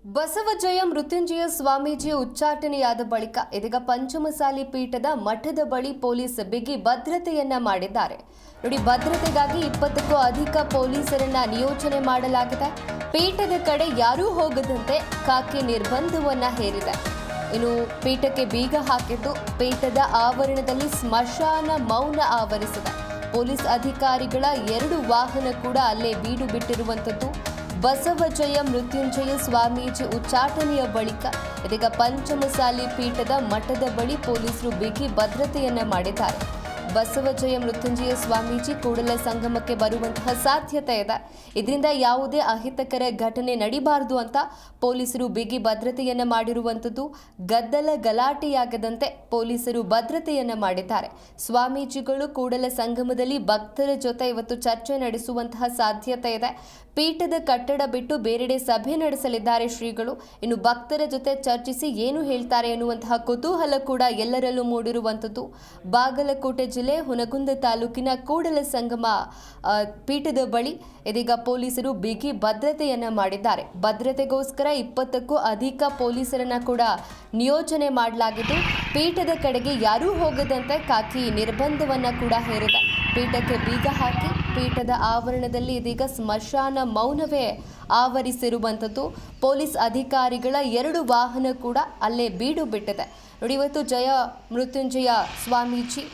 ಬಸವಜಯ ಮೃತ್ಯುಂಜಯ ಸ್ವಾಮೀಜಿ ಉಚ್ಚಾಟನೆಯಾದ ಬಳಿಕ ಇದೀಗ ಪಂಚಮಸಾಲಿ ಪೀಠದ ಮಠದ ಬಳಿ ಪೊಲೀಸ್ ಬಿಗಿ ಭದ್ರತೆಯನ್ನ ಮಾಡಿದ್ದಾರೆ. ನೋಡಿ, ಭದ್ರತೆಗಾಗಿ 20ಕ್ಕೂ ಅಧಿಕ ಪೊಲೀಸರನ್ನ ನಿಯೋಜನೆ ಮಾಡಲಾಗಿದೆ. ಪೀಠದ ಕಡೆ ಯಾರೂ ಹೋಗದಂತೆ ಖಾಕಿ ನಿರ್ಬಂಧವನ್ನ ಹೇರಿದೆ. ಇನ್ನು ಪೀಠಕ್ಕೆ ಬೀಗ ಹಾಕಿದ್ದು ಪೀಠದ ಆವರಣದಲ್ಲಿ ಸ್ಮಶಾನ ಮೌನ ಆವರಿಸಿದೆ. ಪೊಲೀಸ್ ಅಧಿಕಾರಿಗಳ 2 ವಾಹನ ಕೂಡ ಅಲ್ಲೇ ಬೀಡು ಬಿಟ್ಟಿರುವಂತದ್ದು. ಬಸವಜಯ ಮೃತ್ಯುಂಜಯ ಸ್ವಾಮೀಜಿ ಉಚ್ಚಾಟನೆಯ ಬಳಿಕ ಇದೀಗ ಪಂಚಮಸಾಲಿ ಪೀಠದ ಮಠದ ಬಳಿ ಪೊಲೀಸರು ಬಿಗಿ ಭದ್ರತೆಯನ್ನ ಮಾಡಿದ್ದಾರೆ. ಬಸವಜಯ ಮೃತ್ಯುಂಜಯ ಸ್ವಾಮೀಜಿ ಕೂಡಲ ಸಂಗಮಕ್ಕೆ ಬರುವಂತಹ ಸಾಧ್ಯತೆ ಇದೆ. ಇದರಿಂದ ಯಾವುದೇ ಅಹಿತಕರ ಘಟನೆ ನಡೀಬಾರದು ಅಂತ ಪೊಲೀಸರು ಬಿಗಿ ಭದ್ರತೆಯನ್ನ ಮಾಡಿರುವಂಥದ್ದು. ಗದ್ದಲ ಗಲಾಟೆಯಾಗದಂತೆ ಪೊಲೀಸರು ಭದ್ರತೆಯನ್ನ ಮಾಡಿದ್ದಾರೆ. ಸ್ವಾಮೀಜಿಗಳು ಕೂಡಲ ಸಂಗಮದಲ್ಲಿ ಭಕ್ತರ ಜೊತೆ ಇವತ್ತು ಚರ್ಚೆ ನಡೆಸುವಂತಹ ಸಾಧ್ಯತೆ ಇದೆ. ಪೀಠದ ಕಟ್ಟಡ ಬಿಟ್ಟು ಬೇರೆಡೆ ಸಭೆ ನಡೆಸಲಿದ್ದಾರೆ ಶ್ರೀಗಳು. ಇನ್ನು ಭಕ್ತರ ಜೊತೆ ಚರ್ಚಿಸಿ ಏನು ಹೇಳ್ತಾರೆ ಎನ್ನುವಂತಹ ಕುತೂಹಲ ಕೂಡ ಎಲ್ಲರಲ್ಲೂ ಮೂಡಿರುವಂಥದ್ದು. ಬಾಗಲಕೋಟೆ ಜಿಲ್ಲೆ ಹುನಗುಂದ ತಾಲೂಕಿನ ಕೂಡಲ ಸಂಗಮ ಪೀಠದ ಬಳಿ ಇದೀಗ ಪೊಲೀಸರು ಬಿಗಿ ಭದ್ರತೆಯನ್ನ ಮಾಡಿದ್ದಾರೆ. ಭದ್ರತೆಗೋಸ್ಕರ 20ಕ್ಕೂ ಅಧಿಕ ಪೊಲೀಸರನ್ನ ಕೂಡ ನಿಯೋಜನೆ ಮಾಡಲಾಗಿದ್ದು, ಪೀಠದ ಕಡೆಗೆ ಯಾರೂ ಹೋಗದಂತೆ ಖಾಕಿ ನಿರ್ಬಂಧವನ್ನ ಕೂಡ ಹೇರಿದೆ. ಪೀಠಕ್ಕೆ ಬೀಗ ಹಾಕಿ ಪೀಠದ ಆವರಣದಲ್ಲಿ ಇದೀಗ ಸ್ಮಶಾನ ಮೌನವೇ ಆವರಿಸಿರುವಂಥದ್ದು. ಪೊಲೀಸ್ ಅಧಿಕಾರಿಗಳ 2 ವಾಹನ ಕೂಡ ಅಲ್ಲೇ ಬೀಡು ಬಿಟ್ಟಿದೆ. ನೋಡಿ, ಇವತ್ತು ಜಯ ಮೃತ್ಯುಂಜಯ ಸ್ವಾಮೀಜಿ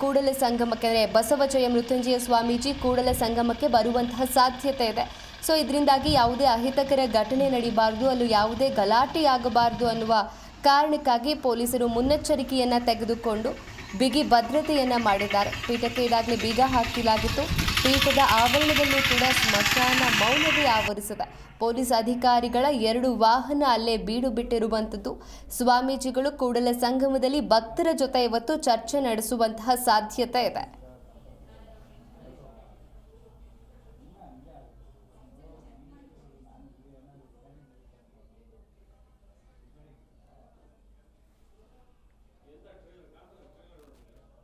ಕೂಡಲ ಸಂಗಮಕ್ಕೆ, ಅಂದರೆ ಬಸವಜಯ ಮೃತ್ಯುಂಜಯ ಸ್ವಾಮೀಜಿ ಕೂಡಲ ಸಂಗಮಕ್ಕೆ ಬರುವಂತಹ ಸಾಧ್ಯತೆ ಇದೆ. ಸೊ ಇದರಿಂದಾಗಿ ಯಾವುದೇ ಅಹಿತಕರ ಘಟನೆ ನಡೀಬಾರ್ದು, ಅಲ್ಲೂ ಯಾವುದೇ ಗಲಾಟೆಯಾಗಬಾರ್ದು ಅನ್ನುವ ಕಾರಣಕ್ಕಾಗಿ ಪೊಲೀಸರು ಮುನ್ನೆಚ್ಚರಿಕೆಯನ್ನು ತೆಗೆದುಕೊಂಡು ಬಿಗಿ ಭದ್ರತೆಯನ್ನ ಮಾಡಿದ್ದಾರೆ. ಪೀಠಕ್ಕೆ ಈಗಾಗಲೇ ಬೀಗ ಹಾಕಲಾಗಿತ್ತು. ಪೀಠದ ಆವರಣದಲ್ಲೂ ಕೂಡ ಸ್ಮಶಾನ ಮೌನವೇ ಆವರಿಸಿದೆ. ಪೊಲೀಸ್ ಅಧಿಕಾರಿಗಳ 2 ವಾಹನ ಅಲ್ಲೇ ಬೀಡು ಬಿಟ್ಟಿರುವಂಥದ್ದು. ಸ್ವಾಮೀಜಿಗಳು ಕೂಡಲ ಸಂಗಮದಲ್ಲಿ ಭಕ್ತರ ಜೊತೆ ಇವತ್ತು ಚರ್ಚೆ ನಡೆಸುವಂತಹ ಸಾಧ್ಯತೆ ಇದೆ.